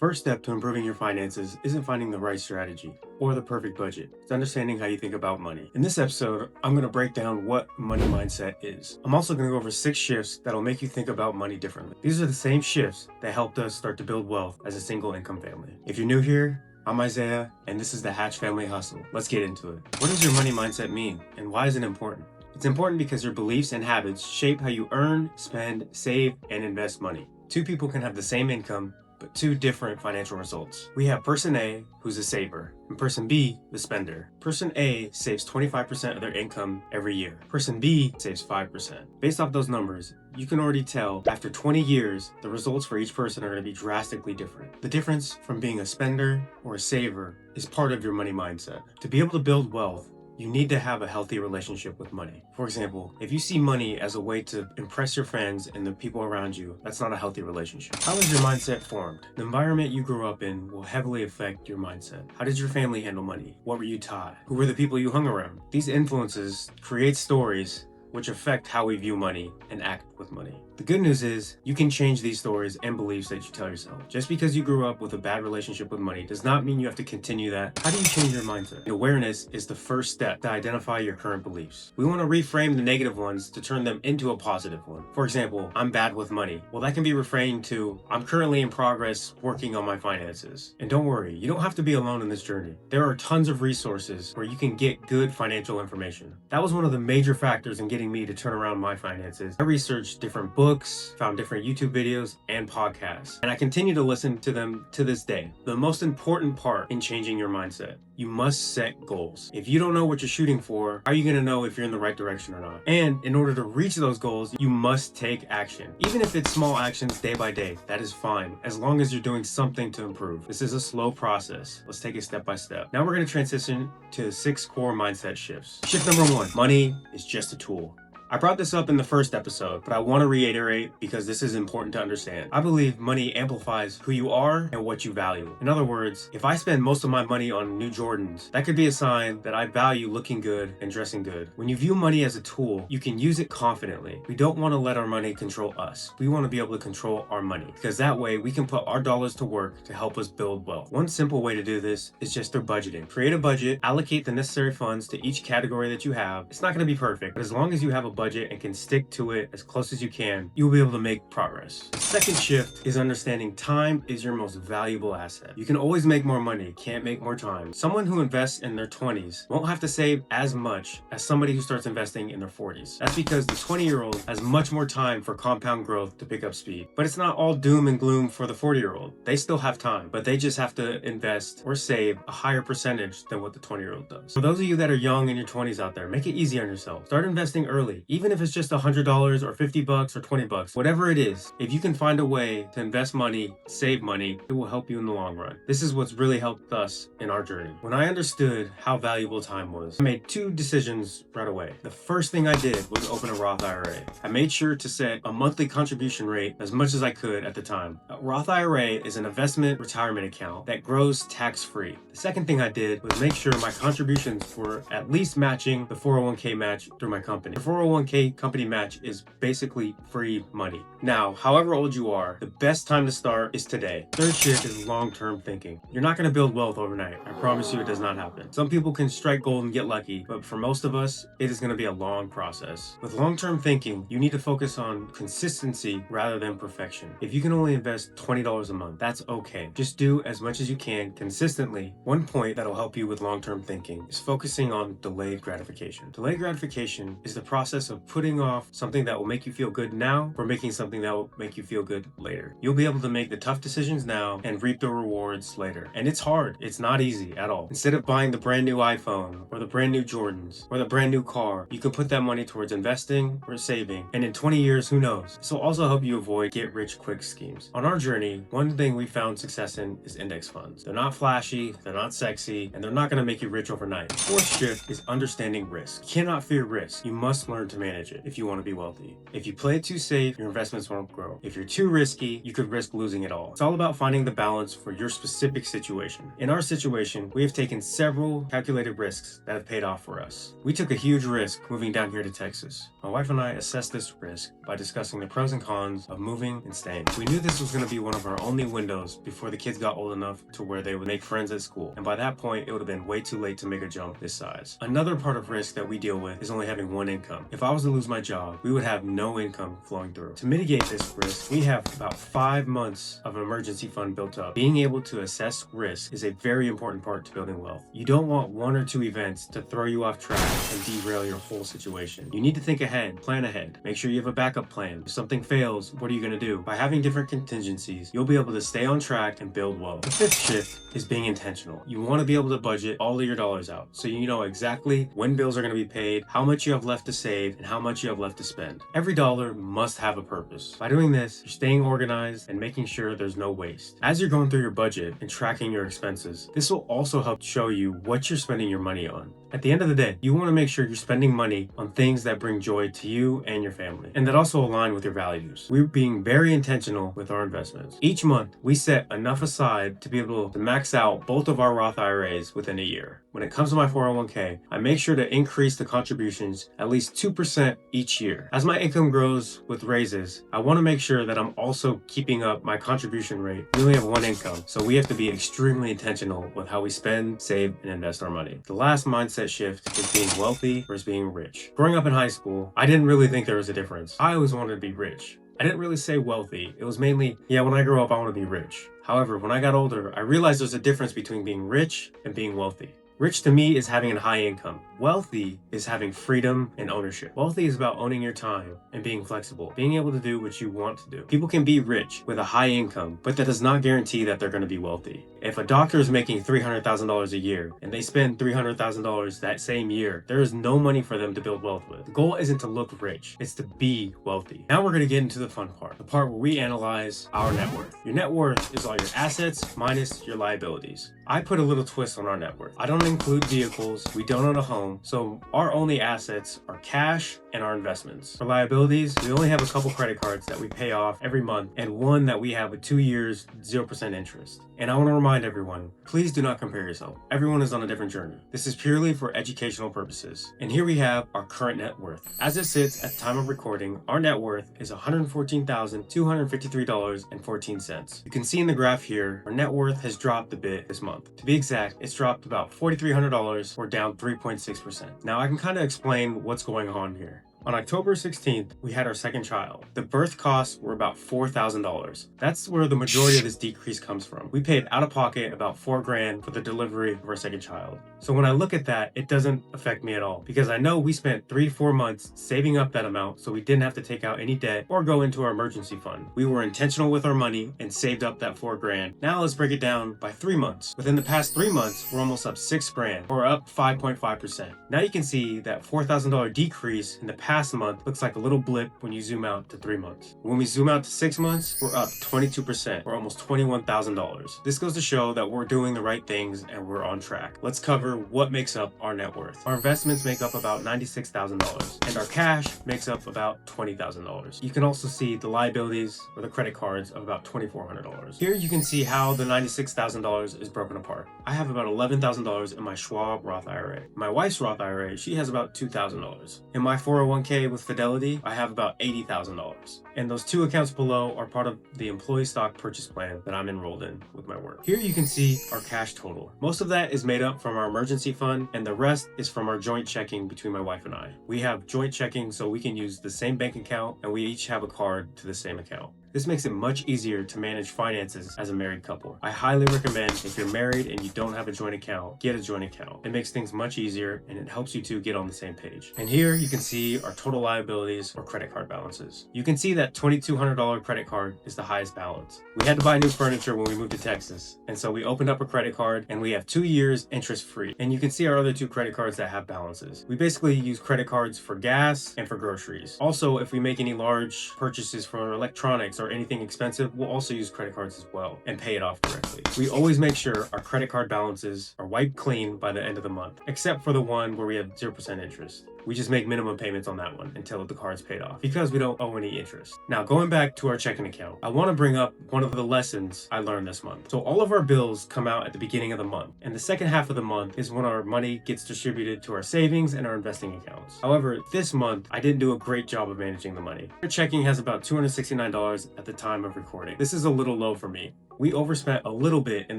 First step to improving your finances isn't finding the right strategy or the perfect budget. It's understanding how you think about money. In this episode, I'm going to break down what money mindset is. I'm also going to go over 6 shifts that'll make you think about money differently. These are the same shifts that helped us start to build wealth as a single income family. If you're new here, I'm Isaiah, and this is the Hatch Family Hustle. Let's get into it. What does your money mindset mean, and why is it important? It's important because your beliefs and habits shape how you earn, spend, save, and invest money. 2 people can have the same income, but 2 different financial results. We have person A, who's a saver, and person B, the spender. Person A saves 25% of their income every year. Person B saves 5%. Based off those numbers, you can already tell after 20 years, the results for each person are going to be drastically different. The difference from being a spender or a saver is part of your money mindset. To be able to build wealth, you need to have a healthy relationship with money. For example, if you see money as a way to impress your friends and the people around you, that's not a healthy relationship. How is your mindset formed? The environment you grew up in will heavily affect your mindset. How did your family handle money? What were you taught? Who were the people you hung around? These influences create stories which affect how we view money and act with money. The good news is you can change these stories and beliefs that you tell yourself. Just because you grew up with a bad relationship with money does not mean you have to continue that. How do you change your mindset? Awareness is the first step to identify your current beliefs. We want to reframe the negative ones to turn them into a positive one. For example, I'm bad with money. Well, that can be reframed to, I'm currently in progress working on my finances. And don't worry, you don't have to be alone in this journey. There are tons of resources where you can get good financial information. That was one of the major factors in getting me to turn around my finances. I researched different books, found different YouTube videos and podcasts, and I continue to listen to them to this day. The most important part in changing your mindset, you must set goals. If you don't know what you're shooting for, how are you going to know if you're in the right direction or not? And in order to reach those goals, you must take action. Even if it's small actions day by day, that is fine, as long as you're doing something to improve. This is a slow process. Let's take it step by step. Now we're going to transition to 6 core mindset shifts. Shift number 1, money is just a tool. I brought this up in the first episode, but I want to reiterate because this is important to understand. I believe money amplifies who you are and what you value. In other words, if I spend most of my money on new Jordans, that could be a sign that I value looking good and dressing good. When you view money as a tool, you can use it confidently. We don't want to let our money control us. We want to be able to control our money because that way we can put our dollars to work to help us build wealth. One simple way to do this is just through budgeting. Create a budget, allocate the necessary funds to each category that you have. It's not going to be perfect, but as long as you have a budget and can stick to it as close as you can, you'll be able to make progress. The second shift is understanding time is your most valuable asset. You can always make more money, can't make more time. Someone who invests in their 20s won't have to save as much as somebody who starts investing in their 40s. That's because the 20-year-old has much more time for compound growth to pick up speed. But it's not all doom and gloom for the 40-year-old. They still have time, but they just have to invest or save a higher percentage than what the 20-year-old does. For those of you that are young in your 20s out there, make it easy on yourself. Start investing early. Even if it's just $100 or $50 or $20, whatever it is, if you can find a way to invest money, save money, it will help you in the long run. This is what's really helped us in our journey. When I understood how valuable time was, I made 2 decisions right away. The first thing I did was open a Roth IRA. I made sure to set a monthly contribution rate as much as I could at the time. A Roth IRA is an investment retirement account that grows tax-free. The second thing I did was make sure my contributions were at least matching the 401k match through my company. The 401k company match is basically free money. Now, however old you are, the best time to start is today. Third shift is long-term thinking. You're not going to build wealth overnight. I promise you it does not happen. Some people can strike gold and get lucky, but for most of us, it is going to be a long process. With long-term thinking, you need to focus on consistency rather than perfection. If you can only invest $20 a month, that's okay. Just do as much as you can consistently. One point that'll help you with long-term thinking is focusing on delayed gratification. Delayed gratification is the process of putting off something that will make you feel good now or making something that will make you feel good later. You'll be able to make the tough decisions now and reap the rewards later. And it's hard. It's not easy at all. Instead of buying the brand new iPhone or the brand new Jordans or the brand new car, you can put that money towards investing or saving. And in 20 years, who knows? This will also help you avoid get-rich-quick schemes. On our journey, one thing we found success in is index funds. They're not flashy, they're not sexy, and they're not going to make you rich overnight. The fourth shift is understanding risk. You cannot fear risk. You must learn to to manage it if you want to be wealthy. If you play it too safe, your investments won't grow. If you're too risky, you could risk losing it all. It's all about finding the balance for your specific situation. In our situation, we have taken several calculated risks that have paid off for us. We took a huge risk moving down here to Texas. My wife and I assessed this risk by discussing the pros and cons of moving and staying. We knew this was going to be one of our only windows before the kids got old enough to where they would make friends at school. And by that point, it would have been way too late to make a jump this size. Another part of risk that we deal with is only having one income. If I was to lose my job, we would have no income flowing through. To mitigate this risk, we have about 5 months of an emergency fund built up. Being able to assess risk is a very important part to building wealth. You don't want 1 or 2 events to throw you off track and derail your whole situation. You need to think ahead, plan ahead, make sure you have a backup plan. If something fails, what are you going to do? By having different contingencies, you'll be able to stay on track and build wealth. The 5th shift is being intentional. You want to be able to budget all of your dollars out so you know exactly when bills are going to be paid, how much you have left to save, and how much you have left to spend. Every dollar must have a purpose. By doing this, you're staying organized and making sure there's no waste. As you're going through your budget and tracking your expenses, this will also help show you what you're spending your money on. At the end of the day, you want to make sure you're spending money on things that bring joy to you and your family, and that also align with your values. We're being very intentional with our investments. Each month, we set enough aside to be able to max out both of our Roth IRAs within a year. When it comes to my 401k, I make sure to increase the contributions at least 2% each year. As my income grows with raises, I want to make sure that I'm also keeping up my contribution rate. We only have one income, so we have to be extremely intentional with how we spend, save, and invest our money. The last mindset shift is being wealthy versus being rich. Growing up in high school, I didn't really think there was a difference. I always wanted to be rich. I didn't really say wealthy. It was mainly, yeah, when I grow up, I want to be rich. However, when I got older, I realized there's a difference between being rich and being wealthy. Rich to me is having a high income. Wealthy is having freedom and ownership. Wealthy is about owning your time and being flexible, being able to do what you want to do. People can be rich with a high income, but that does not guarantee that they're going to be wealthy. If a doctor is making $300,000 a year and they spend $300,000 that same year, there is no money for them to build wealth with. The goal isn't to look rich, it's to be wealthy. Now we're going to get into the fun part, the part where we analyze our net worth. Your net worth is all your assets minus your liabilities. I put a little twist on our net worth. I don't include vehicles, we don't own a home, so our only assets are cash and our investments. For liabilities, we only have a couple credit cards that we pay off every month and one that we have with 2 years, 0% interest. And I want to remind everyone, please do not compare yourself. Everyone is on a different journey. This is purely for educational purposes. And here we have our current net worth. As it sits at the time of recording, our net worth is $114,253.14. You can see in the graph here, our net worth has dropped a bit this month. To be exact, it's dropped about $4,300 or down 3.6%. Now I can kind of explain what's going on here. On October 16th, we had our second child. The birth costs were about $4,000. That's where the majority of this decrease comes from. We paid out of pocket about $4,000 for the delivery of our second child. So when I look at that, it doesn't affect me at all because I know we spent 3-4 months saving up that amount so we didn't have to take out any debt or go into our emergency fund. We were intentional with our money and saved up that $4,000. Now let's break it down by 3 months. Within the past 3 months, we're almost up $6,000 or up 5.5%. Now you can see that $4,000 decrease in the past month looks like a little blip when you zoom out to 3 months. When we zoom out to 6 months, we're up 22% or almost $21,000. This goes to show that we're doing the right things and we're on track. Let's cover what makes up our net worth. Our investments make up about $96,000 and our cash makes up about $20,000. You can also see the liabilities or the credit cards of about $2,400. Here you can see how the $96,000 is broken apart. I have about $11,000 in my Schwab Roth IRA. My wife's Roth IRA, she has about $2,000. In my 401k with Fidelity, I have about $80,000. And those 2 accounts below are part of the employee stock purchase plan that I'm enrolled in with my work. Here you can see our cash total. Most of that is made up from our emergency fund and the rest is from our joint checking between my wife and I. We have joint checking so we can use the same bank account and we each have a card to the same account. This makes it much easier to manage finances as a married couple. I highly recommend if you're married and you don't have a joint account, get a joint account. It makes things much easier and it helps you two get on the same page. And here you can see our total liabilities or credit card balances. You can see that $2,200 credit card is the highest balance. We had to buy new furniture when we moved to Texas, and so we opened up a credit card and we have 2 years interest free. And you can see our other 2 credit cards that have balances. We basically use credit cards for gas and for groceries. Also, if we make any large purchases for electronics or anything expensive, we'll also use credit cards as well and pay it off directly. We always make sure our credit card balances are wiped clean by the end of the month, except for the one where we have 0% interest. We just make minimum payments on that one until the card's paid off because we don't owe any interest. Now, going back to our checking account, I want to bring up one of the lessons I learned this month. So all of our bills come out at the beginning of the month, and the second half of the month is when our money gets distributed to our savings and our investing accounts. However, this month, I didn't do a great job of managing the money. Our checking has about $269 at the time of recording. This is a little low for me. We overspent a little bit in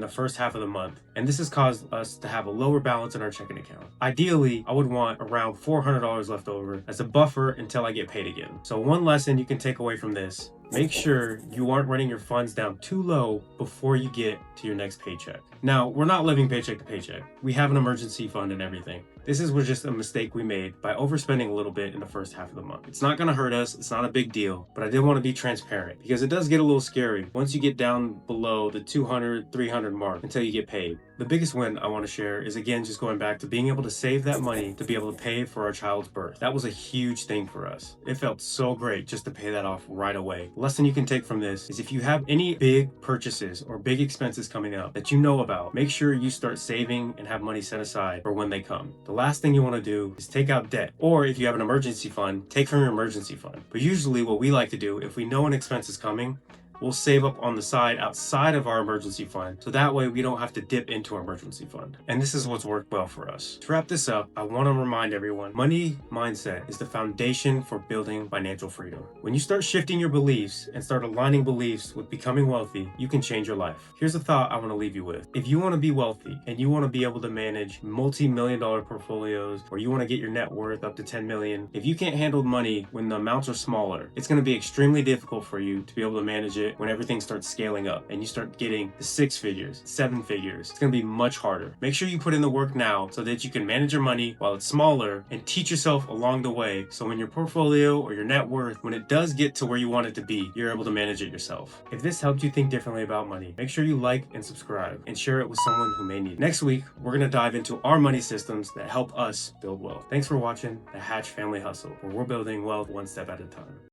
the first half of the month, and this has caused us to have a lower balance in our checking account. Ideally, I would want around $400 left over as a buffer until I get paid again. So one lesson you can take away from this: make sure you aren't running your funds down too low before you get to your next paycheck. Now, we're not living paycheck to paycheck. We have an emergency fund and everything. This was just a mistake we made by overspending a little bit in the first half of the month. It's not gonna hurt us, it's not a big deal, but I did want to be transparent because it does get a little scary once you get down below the 200, 300 mark until you get paid. The biggest win I want to share is, again, just going back to being able to save that money to be able to pay for our child's birth. That was a huge thing for us. It felt so great just to pay that off right away. The lesson you can take from this is if you have any big purchases or big expenses coming up that you know about, make sure you start saving and have money set aside for when they come. The last thing you want to do is take out debt, or if you have an emergency fund, take from your emergency fund. But usually what we like to do, if we know an expense is coming, we'll save up on the side outside of our emergency fund, so that way we don't have to dip into our emergency fund. And this is what's worked well for us. To wrap this up, I want to remind everyone, money mindset is the foundation for building financial freedom. When you start shifting your beliefs and start aligning beliefs with becoming wealthy, you can change your life. Here's a thought I want to leave you with. If you want to be wealthy and you want to be able to manage multi-million-dollar portfolios, or you want to get your net worth up to 10 million, if you can't handle money when the amounts are smaller, it's going to be extremely difficult for you to be able to manage it when everything starts scaling up and you start getting the 6 figures, 7 figures. It's going to be much harder. Make sure you put in the work now so that you can manage your money while it's smaller and teach yourself along the way, so when your portfolio or your net worth, when it does get to where you want it to be, you're able to manage it yourself. If this helped you think differently about money, make sure you like and subscribe and share it with someone who may need it. Next week, we're going to dive into our money systems that help us build wealth. Thanks for watching The Hatch Family Hustle, where we're building wealth one step at a time.